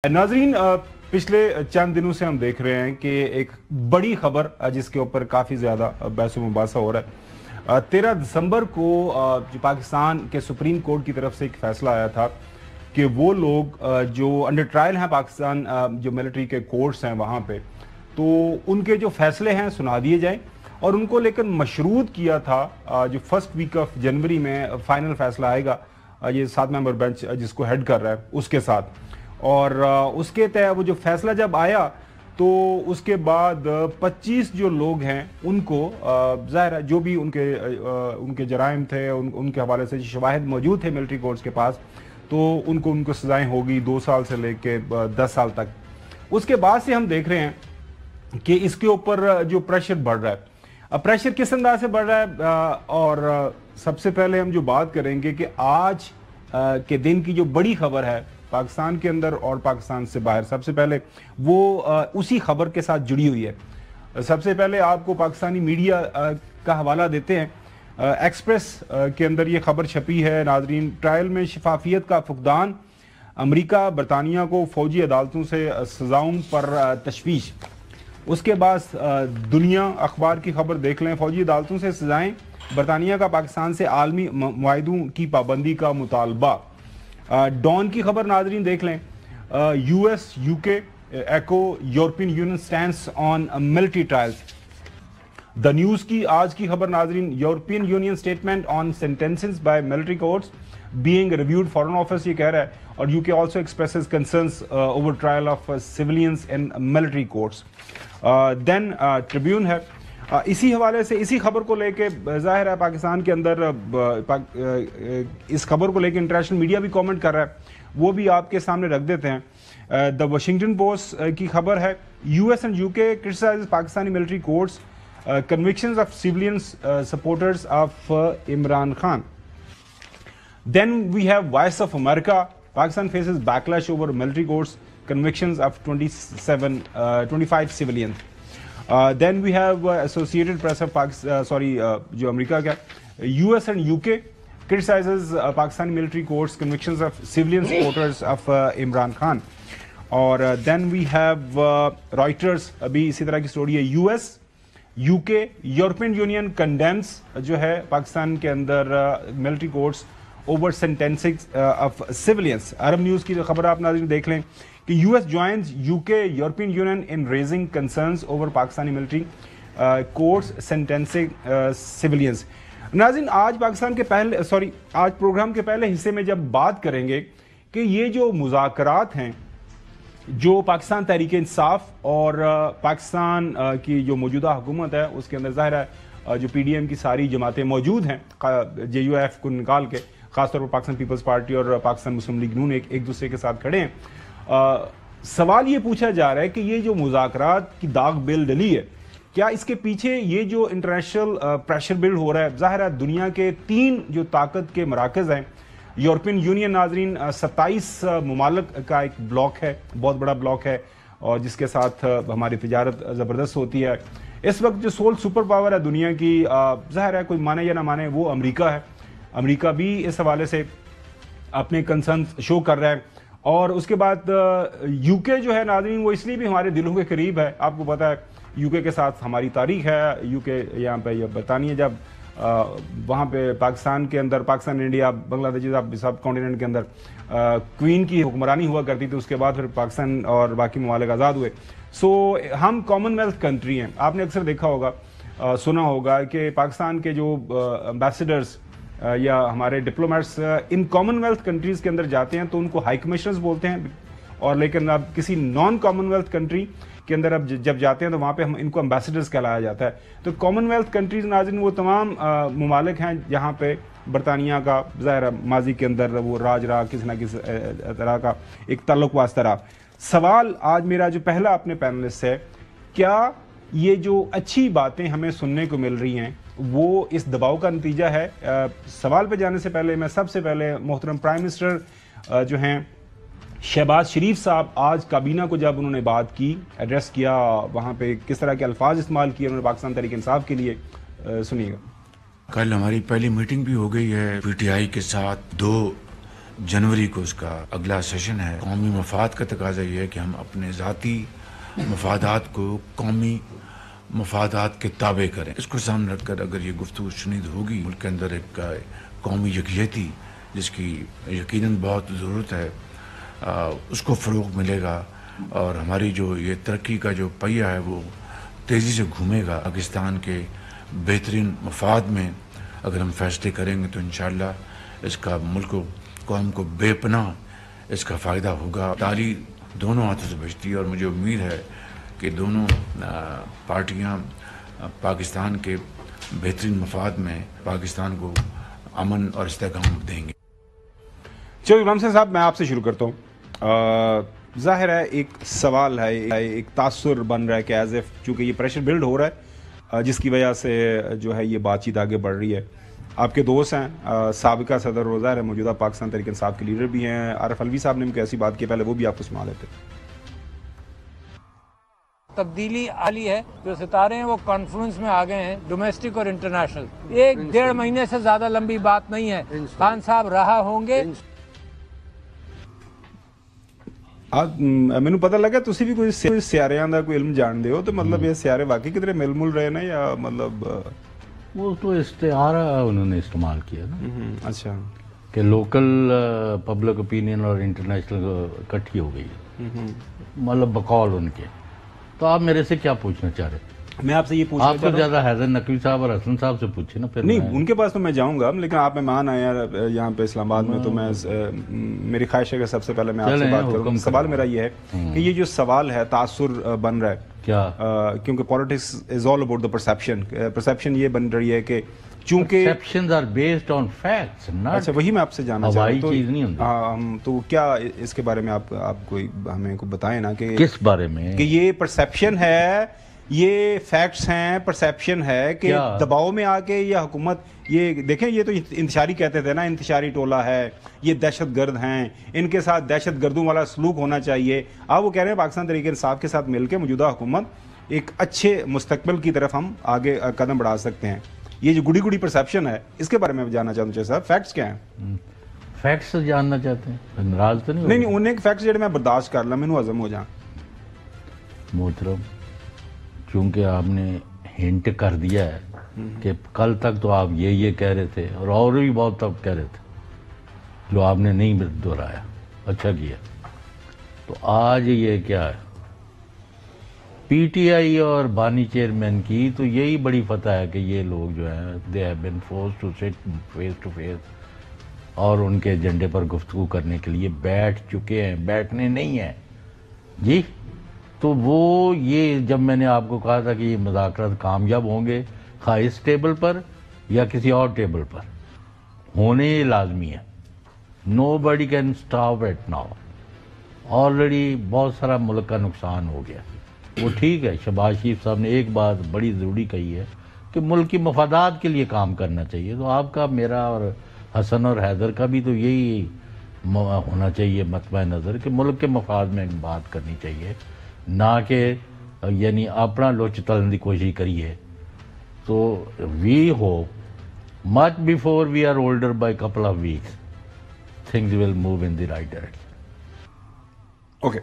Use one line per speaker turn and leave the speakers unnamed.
नाजरीन, पिछले चंद दिनों से हम देख रहे हैं कि एक बड़ी खबर जिसके ऊपर काफ़ी ज़्यादा बहस व मुबासा हो रहा है। 13 दिसंबर को जो पाकिस्तान के सुप्रीम कोर्ट की तरफ से एक फैसला आया था कि वो लोग जो अंडर ट्रायल हैं पाकिस्तान जो मिलिट्री के कोर्ट्स हैं वहाँ पे, तो उनके जो फैसले हैं सुना दिए जाएं और उनको लेकर मशरूत किया था जो फर्स्ट वीक ऑफ जनवरी में फाइनल फैसला आएगा ये 7 मेंबर बेंच जिसको हेड कर रहा है उसके साथ। और उसके तहत वो जो फैसला जब आया तो उसके बाद 25 जो लोग हैं उनको ज़ाहिर है जो भी उनके जराइम थे उनके हवाले से शवाहिद मौजूद थे मिलिट्री कोर्ट्स के पास, तो उनको सज़ाएं होगी 2 साल से लेके 10 साल तक। उसके बाद से हम देख रहे हैं कि इसके ऊपर जो प्रेशर बढ़ रहा है, अब प्रेशर किस अंदाज से बढ़ रहा है। और सबसे पहले हम जो बात करेंगे कि आज के दिन की जो बड़ी खबर है पाकिस्तान के अंदर और पाकिस्तान से बाहर, सबसे पहले वो उसी खबर के साथ जुड़ी हुई है। सबसे पहले आपको पाकिस्तानी मीडिया का हवाला देते हैं। एक्सप्रेस के अंदर ये खबर छपी है नाजरीन, ट्रायल में शफाफियत का फुकदान, अमेरिका बरतानिया को फौजी अदालतों से सजाओं पर तशवीश। उसके बाद दुनिया अखबार की खबर देख लें, फौजी अदालतों से सजाएं, बरतानिया का पाकिस्तान से आलमी मुआहिदों की पाबंदी का मुतालबा। डॉन की खबर नाजरीन देख लें, यूएस यूके एको European Union stands on military trials. The News की आज की खबर नाजरीन, European Union statement on sentences by military courts being reviewed, Foreign Office ये कह रहा है। और UK also expresses concerns over trial of civilians in military courts. Then Tribune है, इसी हवाले से इसी खबर को लेके जाहिर है पाकिस्तान के अंदर इस खबर को लेके इंटरनेशनल मीडिया भी कमेंट कर रहा है, वो भी आपके सामने रख देते हैं। द वाशिंगटन पोस्ट की खबर है, US and UK criticize Pakistani military courts convictions of civilians supporters of Imran Khan. Then we have Voice of America, Pakistan faces backlash over military courts convictions of 25 civilians. Then we have Associated Press of Pakistan, जो America का, US and UK criticizes Pakistani military courts convictions of civilian supporters of Imran Khan. और then we have Reuters, अभी इसी तरह की story है, US UK European union condemns जो है पाकिस्तान के अंदर military courts over sentencing of civilians। Arab news की जो खबर आप नाज़रीन देख लें कि US joins UK European union in raising concerns over Pakistani military courts sentencing civilians। नाज़रीन, आज पाकिस्तान के आज प्रोग्राम के पहले हिस्से में जब बात करेंगे कि ये जो मुज़ाकरात हैं जो पाकिस्तान तहरीक इंसाफ और पाकिस्तान की जो मौजूदा हुकूमत है उसके अंदर ज़ाहिर है जो PDM की सारी जमातें मौजूद हैं, JUF को निकाल के, खासतौर पर पाकिस्तान पीपल्स पार्टी और पाकिस्तान मुस्लिम लीग नून एक दूसरे के साथ खड़े हैं। सवाल ये पूछा जा रहा है कि ये जो मुज़ाकरात की दाग बिल डली है, क्या इसके पीछे ये जो इंटरनेशनल प्रेशर बिल्ड हो रहा है। ज़ाहिर है दुनिया के 3 जो ताकत के मराकज़ हैं, यूरोपियन यूनियन नाजरीन 27 ममालिक का एक ब्लॉक है, बहुत बड़ा ब्लॉक है, और जिसके साथ हमारी तिजारत ज़बरदस्त होती है। इस वक्त जो सोल सुपर पावर है दुनिया की, ज़ाहिर है कोई माने या ना माने, वो अमेरिका है। अमेरिका भी इस हवाले से अपने कंसर्न शो कर रहा है। और उसके बाद यूके जो है नाज़रीन, वो इसलिए भी हमारे दिलों के करीब है, आपको पता है यूके के साथ हमारी तारीख है। यूके यहाँ पे बरतानिया जब वहाँ पे पाकिस्तान के अंदर, पाकिस्तान इंडिया बांग्लादेश सब कॉन्टिनेंट के अंदर क्वीन की हुक्मरानी हुआ करती थी, उसके बाद फिर पाकिस्तान और बाकी ममालिक आज़ाद हुए। सो हम कॉमनवेल्थ कंट्री हैं। आपने अक्सर देखा होगा, सुना होगा कि पाकिस्तान के जो एम्बेसडर्स या हमारे डिप्लोमेट्स इन कॉमनवेल्थ कंट्रीज़ के अंदर जाते हैं तो उनको हाई कमिश्नर्स बोलते हैं, और लेकिन अब किसी नॉन कॉमनवेल्थ कंट्री के अंदर अब जब जाते हैं तो वहाँ पे हम इनको एम्बेसडर्स कहलाया जाता है। तो कॉमनवेल्थ कंट्रीज़ नाज़रीन वो तमाम ममालिक हैं जहाँ पे बरतानिया का ज़ाहिर माजी के अंदर वो राज रहा, किसी न किसी तरह का एक ताल्लुक वास्ता रहा। सवाल आज मेरा जो पहला अपने पैनलिस्ट है, क्या ये जो अच्छी बातें हमें सुनने को मिल रही हैं वो इस दबाव का नतीजा है। सवाल पे जाने से पहले मैं सबसे पहले मोहतरम प्राइम मिनिस्टर जो हैं शहबाज शरीफ साहब, आज काबीना को जब उन्होंने बात की, एड्रेस किया, वहाँ पे किस तरह के अल्फाज इस्तेमाल किए उन्होंने पाकिस्तान तहरीक इंसाफ के लिए, सुनिएगा।
कल हमारी पहली मीटिंग भी हो गई है PTI के साथ। 2 जनवरी को उसका अगला सेशन है। कौमी मफाद का तकाजा ये है कि हम अपने ज़ाती मफादात को कौमी मफादात के ताबे करें। इसको सामने रखकर अगर ये गुफ्तगू शुनीद होगी, मुल्क के अंदर एक कौमी यकजहती जिसकी यकीनन बहुत ज़रूरत है, उसको फ़रोग़ मिलेगा और हमारी जो ये तरक्की का जो पहिया है वो तेज़ी से घूमेगा। पाकिस्तान के बेहतरीन मफाद में अगर हम फैसले करेंगे तो इंशाअल्लाह इसका मुल्क कौम को बेपनाह इसका फ़ायदा होगा। ताली दोनों हाथों से बजती है और मुझे उम्मीद है कि दोनों पार्टियां पाकिस्तान के बेहतरीन मफाद में पाकिस्तान को अमन और इस्तेहकाम देंगे।
चलो इमरान साहब, मैं आपसे शुरू करता हूँ। ज़ाहिर है एक सवाल है, एक तासुर बन रहा है कि एज एफ चूँकि ये प्रेशर बिल्ड हो रहा है जिसकी वजह से जो है ये बातचीत आगे बढ़ रही है। आपके दोस्त हैं, साबिका सदर रोज़ा है, मौजूदा पाकिस्तान तहरीक इंसाफ के लीडर भी हैं। आरिफ अलवी साहब ने भी ऐसी बात की, पहले वो भी आपको सुना लेते।
तब्दीली आली है, जो सितारे हैं वो कॉन्फ्रेंस में आ गए हैं, डोमेस्टिक और इंटरनेशनल। एक डेढ़ महीने से ज्यादा लंबी बात नहीं है। खान साहब रहा होंगे।
मैनू पता लगा तुसी भी कोई सियारियां दा कोई इल्म जानदे हो, तो मतलब ये सियारे वाकई किधरे मिल रहे ना, या मतलब
वो तो इस्तेआरा उन्होंने इस्तेमाल किया ना।
अच्छा,
कि लोकल पब्लिक ओपिनियन और इंटरनेशनल इकट्ठी हो गई है, मतलब बकौल उनके। तो आप मेरे से क्या पूछना चाह रहे?
मैं आपसे ये पूछना
आप तो ज्यादा हैदर नकवी साहब और हसन साहब से पूछे ना। फिर
नहीं, उनके पास तो मैं जाऊंगा, लेकिन आप मेहमान आए हैं यहाँ पे इस्लामाबाद में, तो मैं मेरी ख्वाहिश है कि सबसे पहले मैं आपसे बात करूँ। सवाल मेरा ये है कि ये जो सवाल है तासुर बन रहा है
क्या,
क्योंकि politics is all about the perception ये बन रही है कि चूंकि
perceptions are based on facts, not.
अच्छा, वही मैं आपसे जानना चाह रहा हूं।
चीज नहीं होती।
तो क्या इसके बारे में आप कोई हमें को बताएं ना कि
किस बारे में,
कि ये परसेप्शन है, ये फैक्ट्स हैं, परसेप्शन है कि दबाव में आके ये हुकूमत, ये देखें, ये तो इंतशारी कहते थे ना, इंतशारी टोला है, ये दहशत गर्द हैं, इनके साथ दहशत गर्दों वाला सलूक होना चाहिए। आप वो कह रहे हैं पाकिस्तान तहरीक इंसाफ के साथ मिलकर मौजूदा हुकूमत एक अच्छे मुस्तकबिल की तरफ हम आगे कदम बढ़ा सकते हैं। ये जो गुड़ी गुड़ी परसेप्शन है, इसके बारे में मैं जानना चाहता हूँ साहब, फैक्ट्स क्या हैं?
फैक्ट्स जानना चाहते हैं? नाराज तो
नहीं, उन्हें फैक्ट्स जो मैं बर्दाश्त कर ला, मैनू हजम हो जा।
मोहतरम, चूंकि आपने हिंट कर दिया है कि कल तक तो आप ये कह रहे थे और भी बहुत तब कह रहे थे जो आपने नहीं दोहराया, अच्छा किया। तो आज ये क्या है, पीटीआई और बानी चेयरमैन की तो यही बड़ी फतह है कि ये लोग जो हैं they have been forced to sit face to face और उनके एजेंडे पर गुफ्तगू करने के लिए बैठ चुके हैं, बैठने नहीं है जी। तो वो ये जब मैंने आपको कहा था कि ये मुज़ाकरात कामयाब होंगे, हाँ इस टेबल पर या किसी और टेबल पर, होने लाजमी है। Nobody can stop it now. Already बहुत सारा मुल्क का नुकसान हो गया। वो ठीक है, शहबाज शरीफ साहब ने एक बात बड़ी ज़रूरी कही है कि मुल्क की मफादात के लिए काम करना चाहिए। तो आपका, मेरा और हसन और हैदर का भी तो यही होना चाहिए मतबा नज़र कि मुल्क के मफाद में बात करनी चाहिए, ना कि यानी अपना लोच तलन की कोशिश करिए। तो we hope much before we are older by couple of weeks things will move in the right direction.
Okay.